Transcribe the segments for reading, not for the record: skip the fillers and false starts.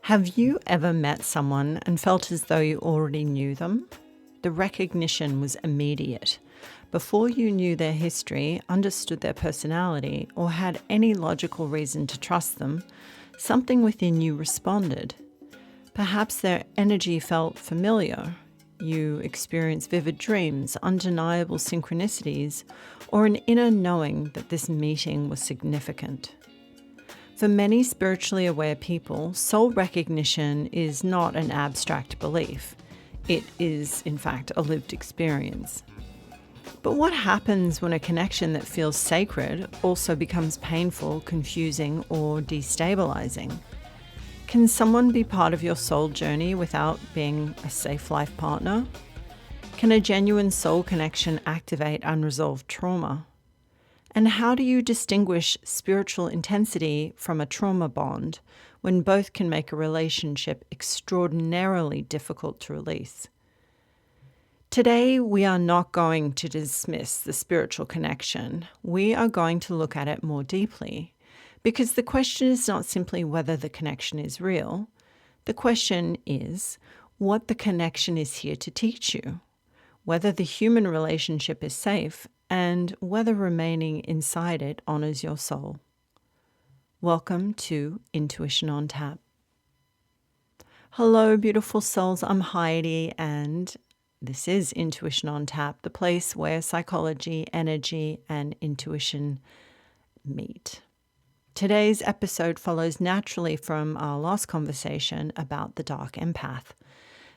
Have you ever met someone and felt as though you already knew them? The recognition was immediate. Before you knew their history, understood their personality, or had any logical reason to trust them, something within you responded. Perhaps their energy felt familiar. You experienced vivid dreams, undeniable synchronicities, or an inner knowing that this meeting was significant. For many spiritually aware people, soul recognition is not an abstract belief. It is, in fact, a lived experience. But what happens when a connection that feels sacred also becomes painful, confusing, or destabilizing? Can someone be part of your soul journey without being a safe life partner? Can a genuine soul connection activate unresolved trauma? And how do you distinguish spiritual intensity from a trauma bond when both can make a relationship extraordinarily difficult to release? Today, we are not going to dismiss the spiritual connection. We are going to look at it more deeply, because the question is not simply whether the connection is real. The question is what the connection is here to teach you, whether the human relationship is safe, and whether remaining inside it honors your soul. Welcome to Intuition on Tap. Hello, beautiful souls. I'm Heidi, and this is Intuition on Tap, the place where psychology, energy, and intuition meet. Today's episode follows naturally from our last conversation about the dark empath.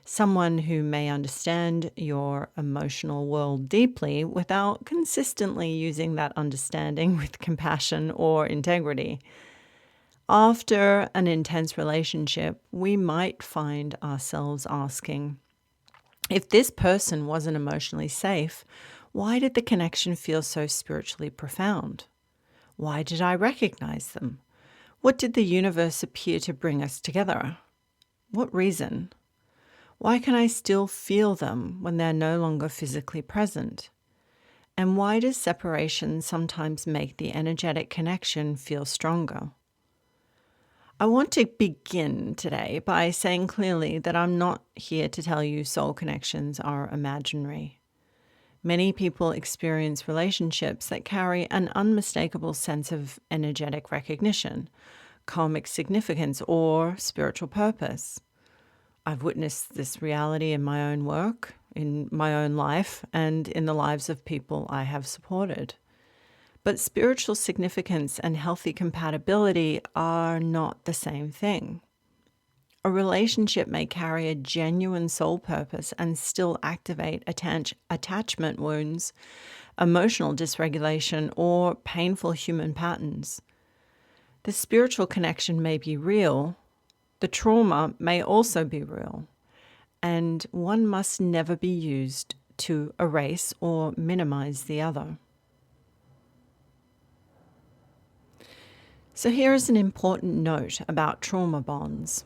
Someone who may understand your emotional world deeply without consistently using that understanding with compassion or integrity. After an intense relationship, we might find ourselves asking, if this person wasn't emotionally safe, why did the connection feel so spiritually profound? Why did I recognize them? What did the universe appear to bring us together? What reason? Why can I still feel them when they're no longer physically present? And why does separation sometimes make the energetic connection feel stronger? I want to begin today by saying clearly that I'm not here to tell you soul connections are imaginary. Many people experience relationships that carry an unmistakable sense of energetic recognition, karmic significance, or spiritual purpose. I've witnessed this reality in my own work, in my own life, and in the lives of people I have supported. But spiritual significance and healthy compatibility are not the same thing. A relationship may carry a genuine soul purpose and still activate attachment wounds, emotional dysregulation, or painful human patterns. The spiritual connection may be real. The trauma may also be real, and one must never be used to erase or minimize the other. So here is an important note about trauma bonds.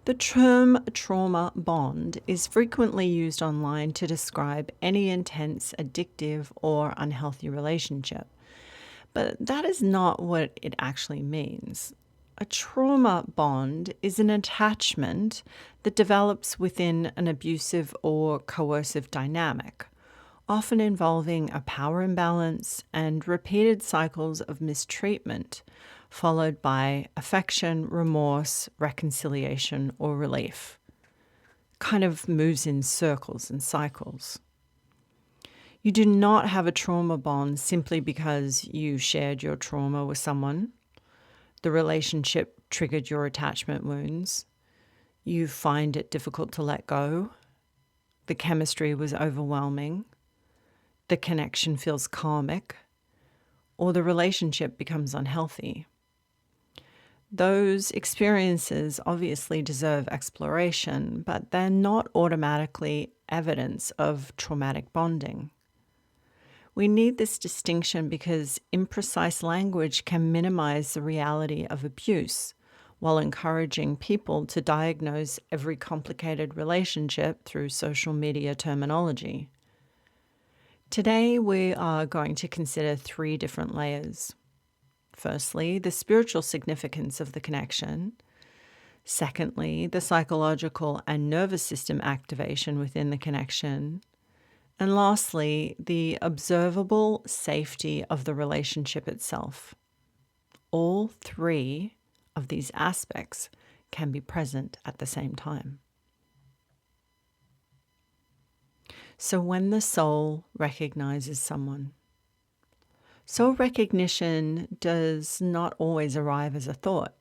The term trauma bond is frequently used online to describe any intense, addictive, or unhealthy relationship, but that is not what it actually means. A trauma bond is an attachment that develops within an abusive or coercive dynamic, often involving a power imbalance and repeated cycles of mistreatment, followed by affection, remorse, reconciliation, or relief. Kind of moves in circles and cycles. You do not have a trauma bond simply because you shared your trauma with someone. The relationship triggered your attachment wounds. You find it difficult to let go. The chemistry was overwhelming. The connection feels karmic. Or the relationship becomes unhealthy. Those experiences obviously deserve exploration, but they're not automatically evidence of traumatic bonding. We need this distinction because imprecise language can minimize the reality of abuse while encouraging people to diagnose every complicated relationship through social media terminology. Today, we are going to consider 3 different layers. Firstly, the spiritual significance of the connection. Secondly, the psychological and nervous system activation within the connection. And lastly, the observable safety of the relationship itself. All three of these aspects can be present at the same time. So when the soul recognizes someone, soul recognition does not always arrive as a thought.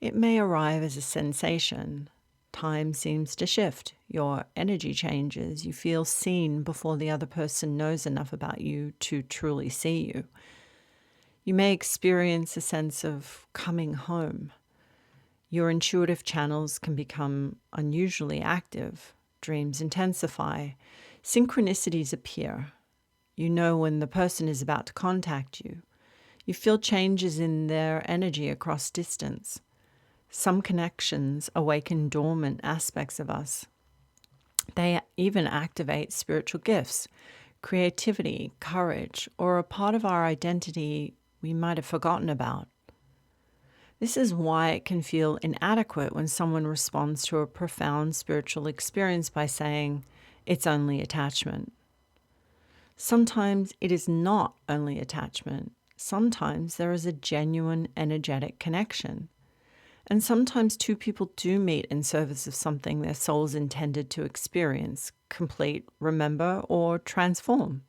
It may arrive as a sensation. Time seems to shift. Your energy changes. You feel seen before the other person knows enough about you to truly see you. You may experience a sense of coming home. Your intuitive channels can become unusually active. Dreams intensify. Synchronicities appear. You know when the person is about to contact you. You feel changes in their energy across distance. Some connections awaken dormant aspects of us. They even activate spiritual gifts, creativity, courage, or a part of our identity we might have forgotten about. This is why it can feel inadequate when someone responds to a profound spiritual experience by saying, "It's only attachment." Sometimes it is not only attachment. Sometimes there is a genuine energetic connection. And sometimes two people do meet in service of something their souls intended to experience, complete, remember, or transform.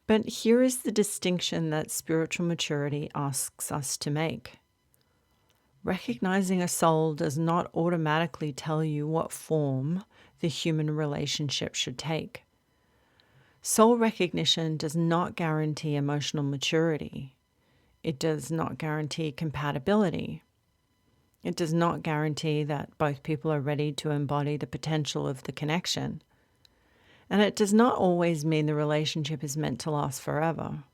But here is the distinction that spiritual maturity asks us to make. Recognizing a soul does not automatically tell you what form the human relationship should take. Soul recognition does not guarantee emotional maturity. It does not guarantee compatibility. It does not guarantee that both people are ready to embody the potential of the connection. And it does not always mean the relationship is meant to last forever.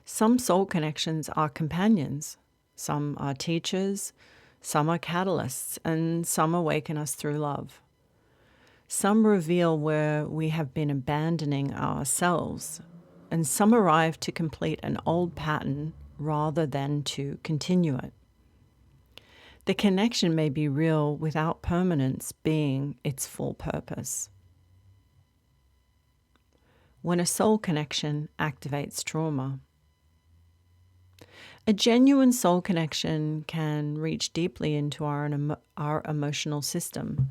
Some soul connections are companions. Some are teachers. Some are catalysts. And some awaken us through love. Some reveal where we have been abandoning ourselves. And some arrive to complete an old pattern rather than to continue it. The connection may be real without permanence being its full purpose. When a soul connection activates trauma. A genuine soul connection can reach deeply into our emotional system.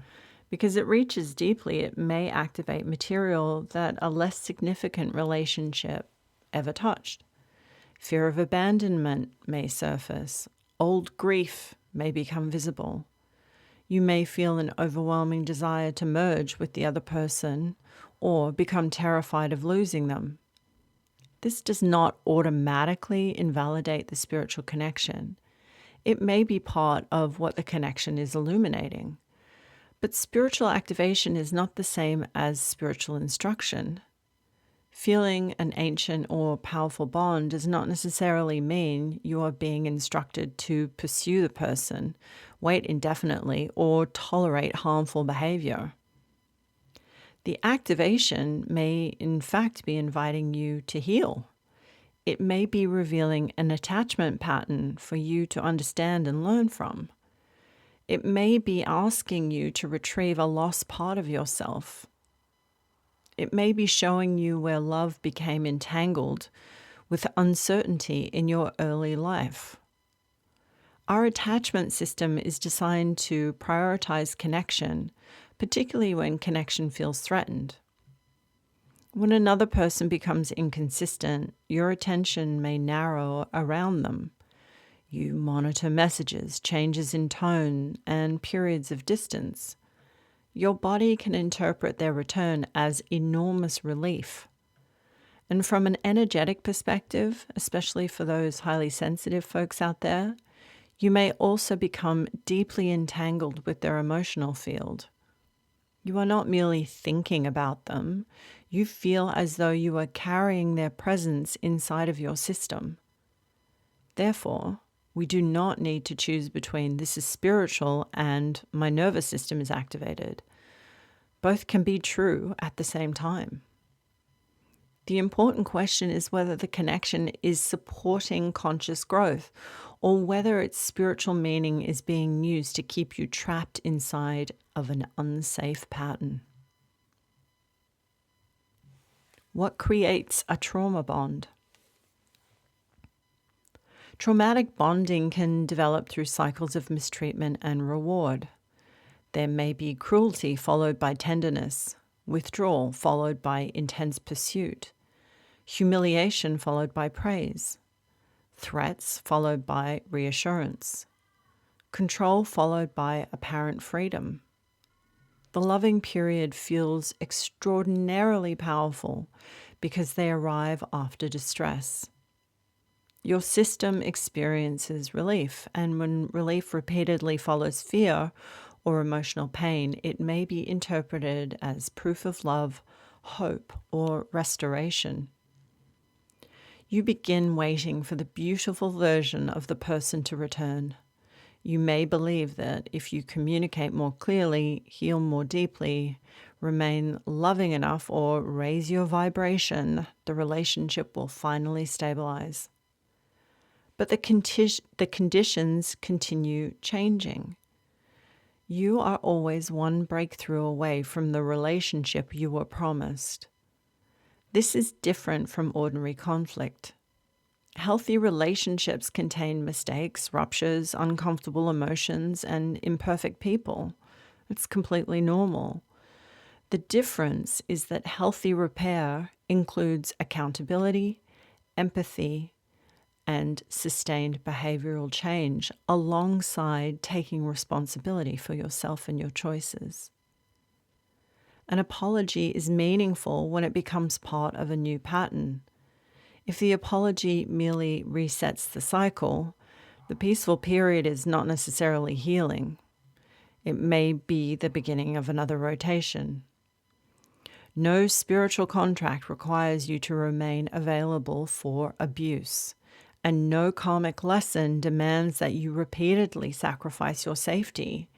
Because it reaches deeply, it may activate material that a less significant relationship ever touched. Fear of abandonment may surface. Old grief may become visible. You may feel an overwhelming desire to merge with the other person or become terrified of losing them. This does not automatically invalidate the spiritual connection. It may be part of what the connection is illuminating. But spiritual activation is not the same as spiritual instruction. Feeling an ancient or powerful bond does not necessarily mean you are being instructed to pursue the person, wait indefinitely, or tolerate harmful behavior. The activation may, in fact, be inviting you to heal. It may be revealing an attachment pattern for you to understand and learn from. It may be asking you to retrieve a lost part of yourself. It may be showing you where love became entangled with uncertainty in your early life. Our attachment system is designed to prioritize connection, particularly when connection feels threatened. When another person becomes inconsistent, your attention may narrow around them. You monitor messages, changes in tone, and periods of distance. Your body can interpret their return as enormous relief. And from an energetic perspective, especially for those highly sensitive folks out there, you may also become deeply entangled with their emotional field. You are not merely thinking about them. You feel as though you are carrying their presence inside of your system. Therefore, we do not need to choose between this is spiritual and my nervous system is activated. Both can be true at the same time. The important question is whether the connection is supporting conscious growth or whether its spiritual meaning is being used to keep you trapped inside of an unsafe pattern. What creates a trauma bond? Traumatic bonding can develop through cycles of mistreatment and reward. There may be cruelty followed by tenderness, withdrawal followed by intense pursuit, humiliation followed by praise, threats followed by reassurance, control followed by apparent freedom. The loving period feels extraordinarily powerful because they arrive after distress. Your system experiences relief, and when relief repeatedly follows fear or emotional pain, it may be interpreted as proof of love, hope, or restoration. You begin waiting for the beautiful version of the person to return. You may believe that if you communicate more clearly, heal more deeply, remain loving enough, or raise your vibration, the relationship will finally stabilize. But the conditions continue changing. You are always one breakthrough away from the relationship you were promised. This is different from ordinary conflict. Healthy relationships contain mistakes, ruptures, uncomfortable emotions, and imperfect people. It's completely normal. The difference is that healthy repair includes accountability, empathy, and sustained behavioral change alongside taking responsibility for yourself and your choices. An apology is meaningful when it becomes part of a new pattern. If the apology merely resets the cycle, the peaceful period is not necessarily healing. It may be the beginning of another rotation. No spiritual contract requires you to remain available for abuse. And no karmic lesson demands that you repeatedly sacrifice your safety.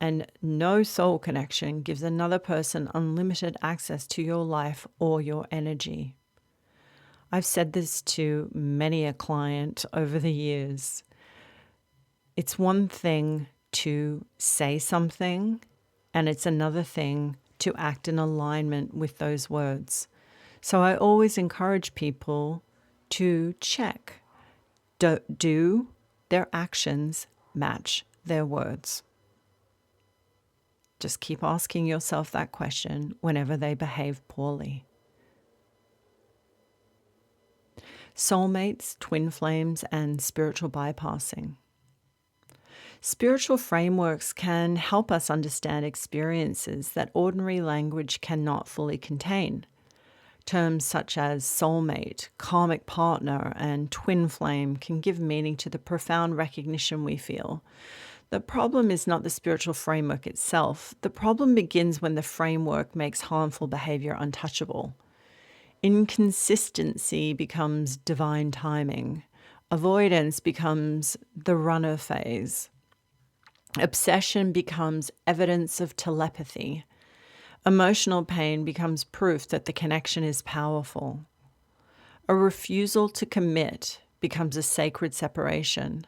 And no soul connection gives another person unlimited access to your life or your energy. I've said this to many a client over the years. It's one thing to say something, and it's another thing to act in alignment with those words. So I always encourage people to check. Do their actions match their words? Just keep asking yourself that question whenever they behave poorly. Soulmates, twin flames, and spiritual bypassing. Spiritual frameworks can help us understand experiences that ordinary language cannot fully contain. Terms such as soulmate, karmic partner, and twin flame can give meaning to the profound recognition we feel. The problem is not the spiritual framework itself. The problem begins when the framework makes harmful behavior untouchable. Inconsistency becomes divine timing. Avoidance becomes the runner phase. Obsession becomes evidence of telepathy. Emotional pain becomes proof that the connection is powerful. A refusal to commit becomes a sacred separation.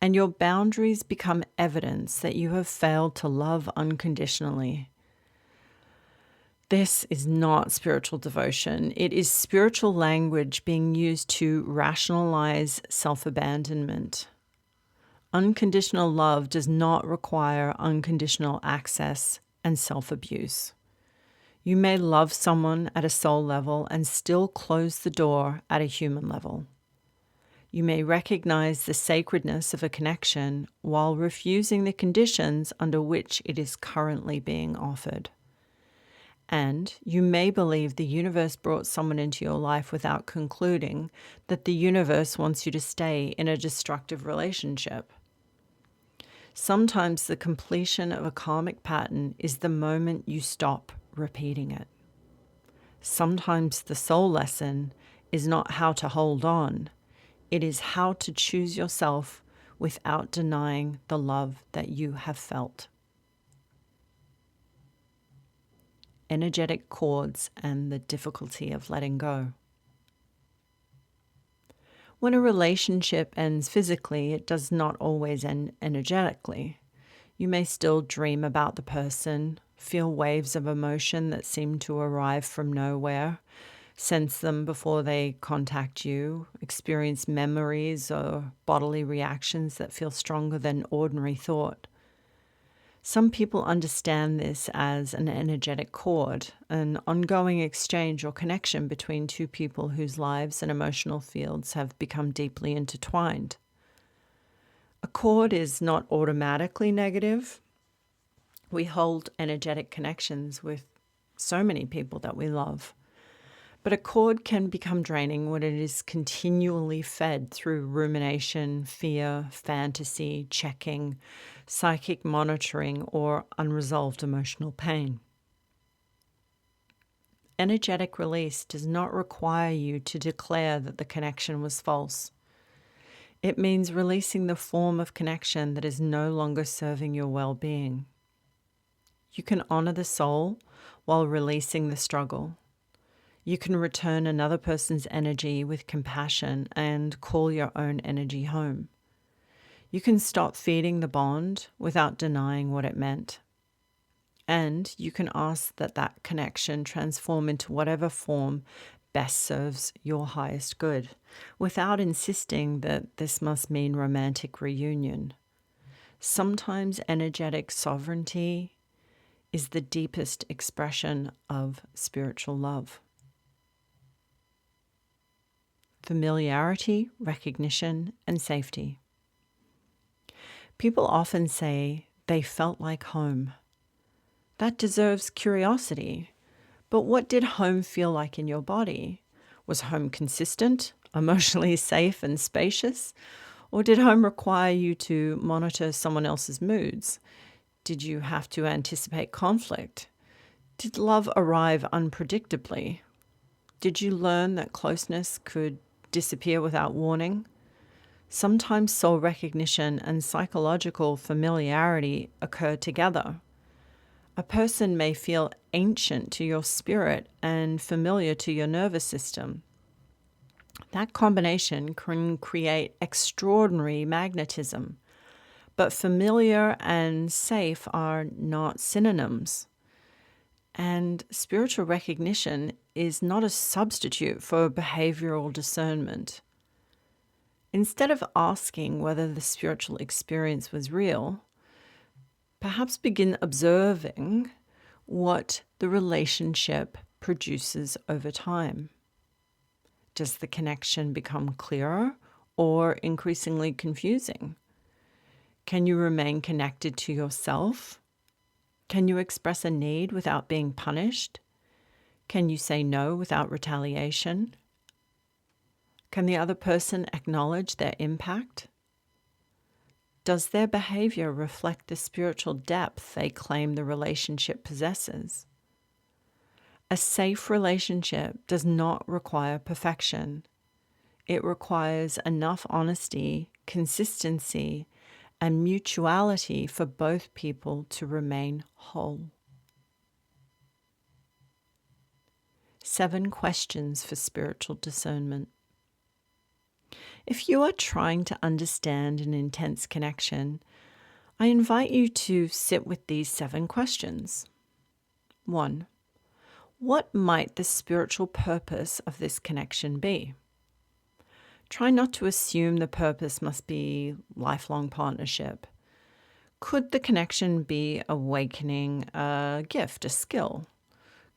And your boundaries become evidence that you have failed to love unconditionally. This is not spiritual devotion. It is spiritual language being used to rationalize self-abandonment. Unconditional love does not require unconditional access and self-abuse. You may love someone at a soul level and still close the door at a human level. You may recognize the sacredness of a connection while refusing the conditions under which it is currently being offered. And you may believe the universe brought someone into your life without concluding that the universe wants you to stay in a destructive relationship. Sometimes the completion of a karmic pattern is the moment you stop repeating it. Sometimes the soul lesson is not how to hold on. It is how to choose yourself without denying the love that you have felt. energetic cords and the difficulty of letting go. When a relationship ends physically, it does not always end energetically. You may still dream about the person, feel waves of emotion that seem to arrive from nowhere, sense them before they contact you, experience memories or bodily reactions that feel stronger than ordinary thought. Some people understand this as an energetic cord, an ongoing exchange or connection between two people whose lives and emotional fields have become deeply intertwined. A cord is not automatically negative. We hold energetic connections with so many people that we love. But a cord can become draining when it is continually fed through rumination, fear, fantasy, checking, psychic monitoring, or unresolved emotional pain. Energetic release does not require you to declare that the connection was false. It means releasing the form of connection that is no longer serving your well-being. You can honor the soul while releasing the struggle. You can return another person's energy with compassion and call your own energy home. You can stop feeding the bond without denying what it meant. And you can ask that that connection transform into whatever form best serves your highest good, without insisting that this must mean romantic reunion. Sometimes energetic sovereignty is the deepest expression of spiritual love. Familiarity, recognition, and safety. People often say they felt like home. That deserves curiosity. But what did home feel like in your body? Was home consistent, emotionally safe and spacious? Or did home require you to monitor someone else's moods? Did you have to anticipate conflict? Did love arrive unpredictably? Did you learn that closeness could disappear without warning? Sometimes soul recognition and psychological familiarity occur together. A person may feel ancient to your spirit and familiar to your nervous system. That combination can create extraordinary magnetism. But familiar and safe are not synonyms. And spiritual recognition is not a substitute for behavioral discernment. Instead of asking whether the spiritual experience was real, perhaps begin observing what the relationship produces over time. Does the connection become clearer or increasingly confusing? Can you remain connected to yourself? Can you express a need without being punished? Can you say no without retaliation? Can the other person acknowledge their impact? Does their behavior reflect the spiritual depth they claim the relationship possesses? A safe relationship does not require perfection. It requires enough honesty, consistency, and mutuality for both people to remain whole. 7 questions for spiritual discernment. If you are trying to understand an intense connection, I invite you to sit with these 7 questions. 1. What might the spiritual purpose of this connection be? Try not to assume the purpose must be lifelong partnership. Could the connection be awakening a gift, a skill,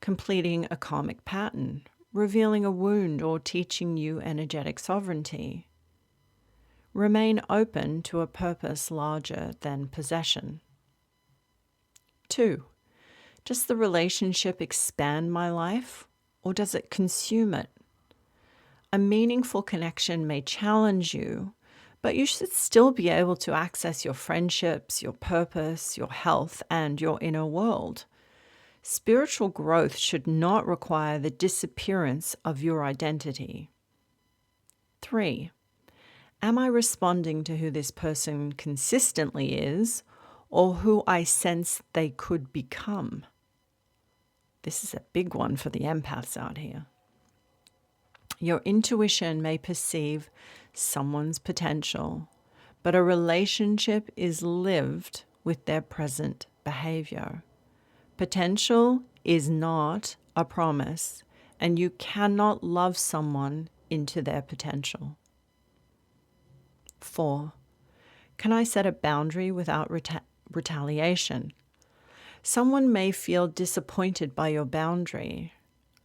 completing a karmic pattern, revealing a wound, or teaching you energetic sovereignty? Remain open to a purpose larger than possession. 2. Does the relationship expand my life, or does it consume it? A meaningful connection may challenge you, but you should still be able to access your friendships, your purpose, your health, and your inner world. Spiritual growth should not require the disappearance of your identity. 3. Am I responding to who this person consistently is, or who I sense they could become? This is a big one for the empaths out here. Your intuition may perceive someone's potential, but a relationship is lived with their present behavior. Potential is not a promise, and you cannot love someone into their potential. 4. Can I set a boundary without retaliation? Someone may feel disappointed by your boundary.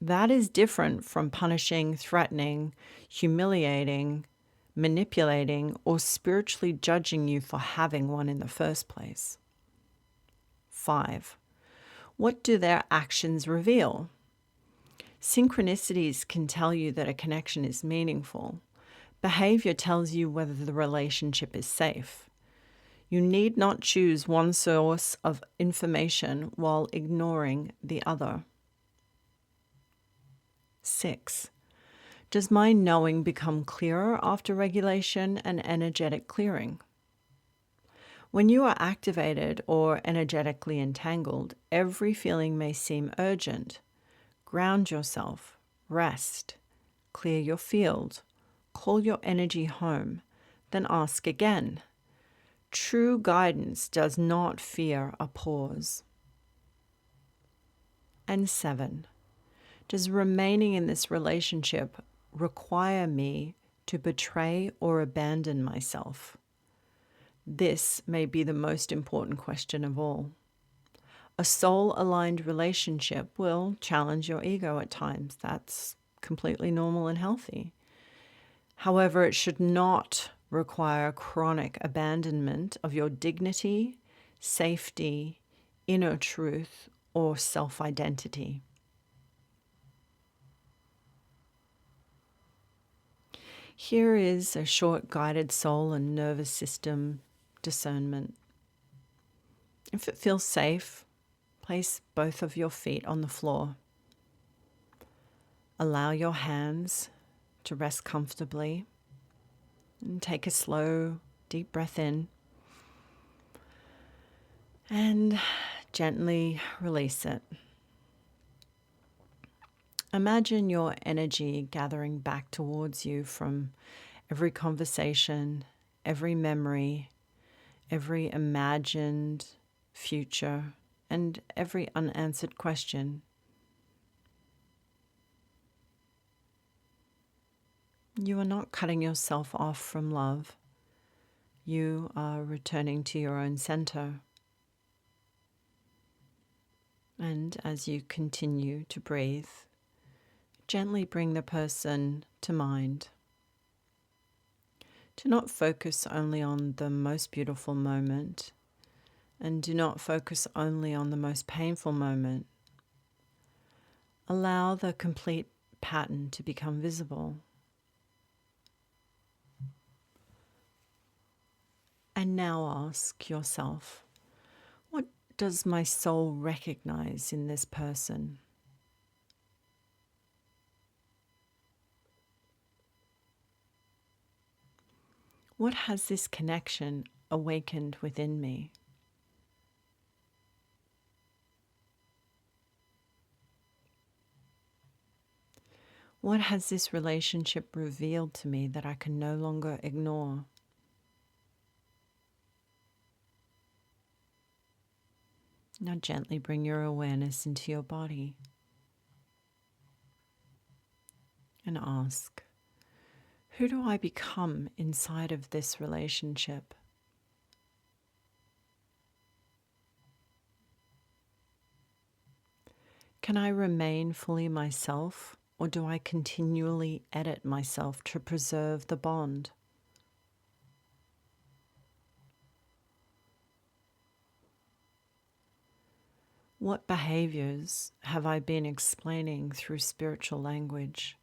That is different from punishing, threatening, humiliating, manipulating, or spiritually judging you for having one in the first place. 5. What do their actions reveal? Synchronicities can tell you that a connection is meaningful. Behavior tells you whether the relationship is safe. You need not choose one source of information while ignoring the other. 6. Does my knowing become clearer after regulation and energetic clearing? When you are activated or energetically entangled, every feeling may seem urgent. Ground yourself, rest, clear your field, call your energy home, then ask again. True guidance does not fear a pause. And 7. Does remaining in this relationship require me to betray or abandon myself? This may be the most important question of all. A soul-aligned relationship will challenge your ego at times. That's completely normal and healthy. However, it should not require chronic abandonment of your dignity, safety, inner truth, or self-identity. Here is a short guided soul and nervous system discernment. If it feels safe, place both of your feet on the floor. Allow your hands to rest comfortably and take a slow, deep breath in and gently release it. Imagine your energy gathering back towards you from every conversation, every memory, every imagined future, and every unanswered question. You are not cutting yourself off from love. You are returning to your own center. And as you continue to breathe, gently bring the person to mind. Do not focus only on the most beautiful moment, and do not focus only on the most painful moment. Allow the complete pattern to become visible. And now ask yourself, what does my soul recognize in this person? What has this connection awakened within me? What has this relationship revealed to me that I can no longer ignore? Now gently bring your awareness into your body and ask, who do I become inside of this relationship? Can I remain fully myself, or do I continually edit myself to preserve the bond? What behaviors have I been explaining through spiritual language?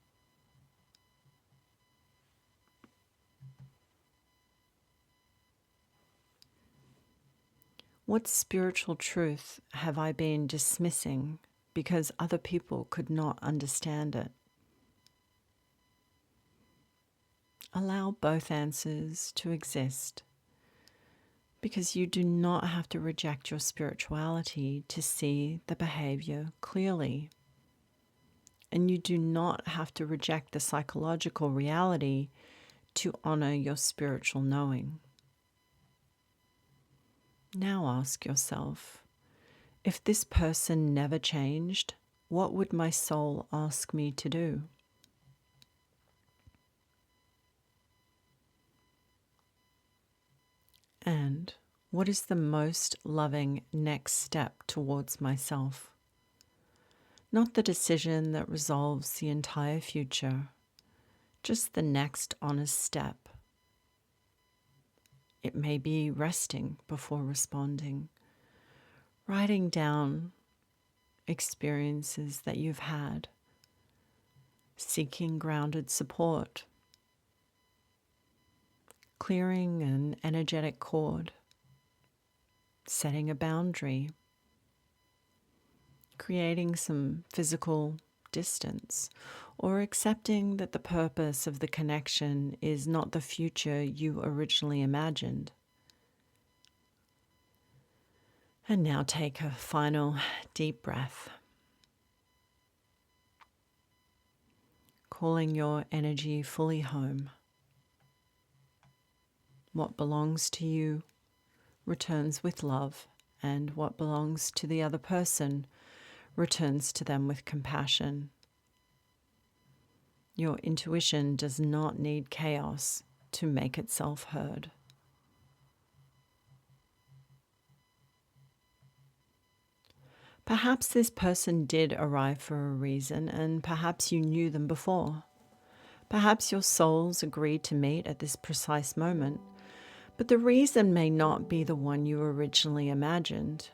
What spiritual truth have I been dismissing because other people could not understand it? Allow both answers to exist, Because you do not have to reject your spirituality to see the behavior clearly. And you do not have to reject the psychological reality to honor your spiritual knowing. Now ask yourself, if this person never changed, what would my soul ask me to do? And what is the most loving next step towards myself? Not the decision that resolves the entire future, just the next honest step. It may be resting before responding, writing down experiences that you've had, seeking grounded support, clearing an energetic cord, setting a boundary, creating some physical distance, or accepting that the purpose of the connection is not the future you originally imagined. And now take a final deep breath, calling your energy fully home. What belongs to you returns with love, and what belongs to the other person returns to them with compassion. Your intuition does not need chaos to make itself heard. Perhaps this person did arrive for a reason, and perhaps you knew them before. Perhaps your souls agreed to meet at this precise moment, but the reason may not be the one you originally imagined.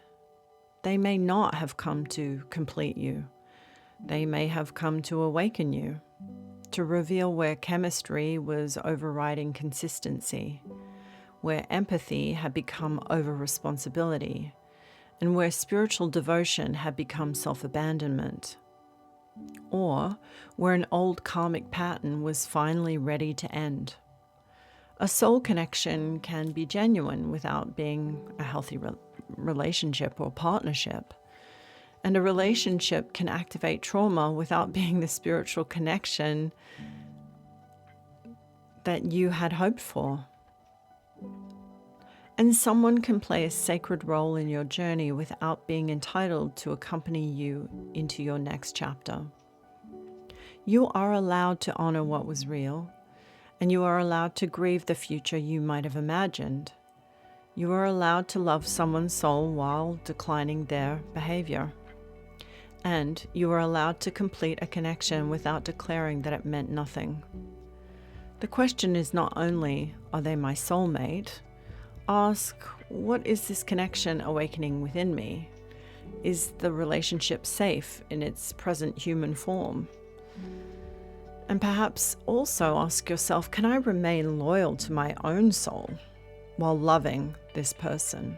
They may not have come to complete you. They may have come to awaken you, to reveal where chemistry was overriding consistency, where empathy had become over-responsibility, and where spiritual devotion had become self-abandonment, or where an old karmic pattern was finally ready to end. A soul connection can be genuine without being a healthy relationship or partnership. And a relationship can activate trauma without being the spiritual connection that you had hoped for. And someone can play a sacred role in your journey without being entitled to accompany you into your next chapter. You are allowed to honor what was real, and you are allowed to grieve the future you might have imagined. You are allowed to love someone's soul while declining their behavior. And you are allowed to complete a connection without declaring that it meant nothing. The question is not only, are they my soulmate? Ask, what is this connection awakening within me? Is the relationship safe in its present human form? And perhaps also ask yourself, can I remain loyal to my own soul while loving this person?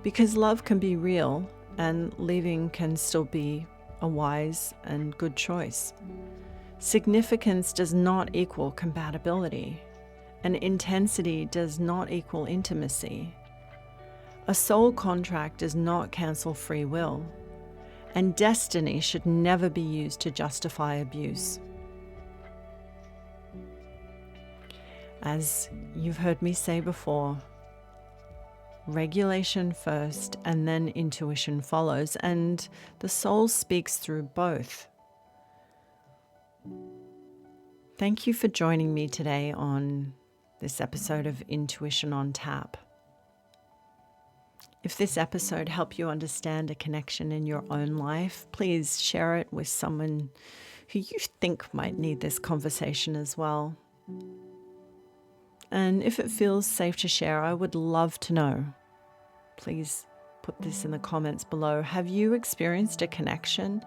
Because love can be real, and leaving can still be a wise and good choice. Significance does not equal compatibility, and intensity does not equal intimacy. A soul contract does not cancel free will, and destiny should never be used to justify abuse. As you've heard me say before, regulation first and then intuition follows, and the soul speaks through both. Thank you for joining me today on this episode of Intuition on Tap. If this episode helped you understand a connection in your own life, please share it with someone who you think might need this conversation as well. And if it feels safe to share, I would love to know. Please put this in the comments below. Have you experienced a connection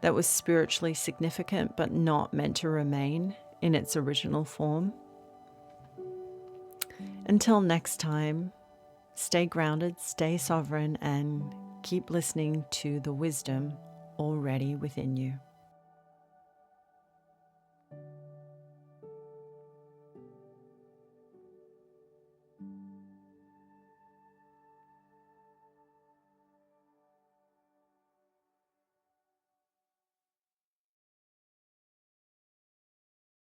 that was spiritually significant but not meant to remain in its original form? Until next time, stay grounded, stay sovereign, and keep listening to the wisdom already within you.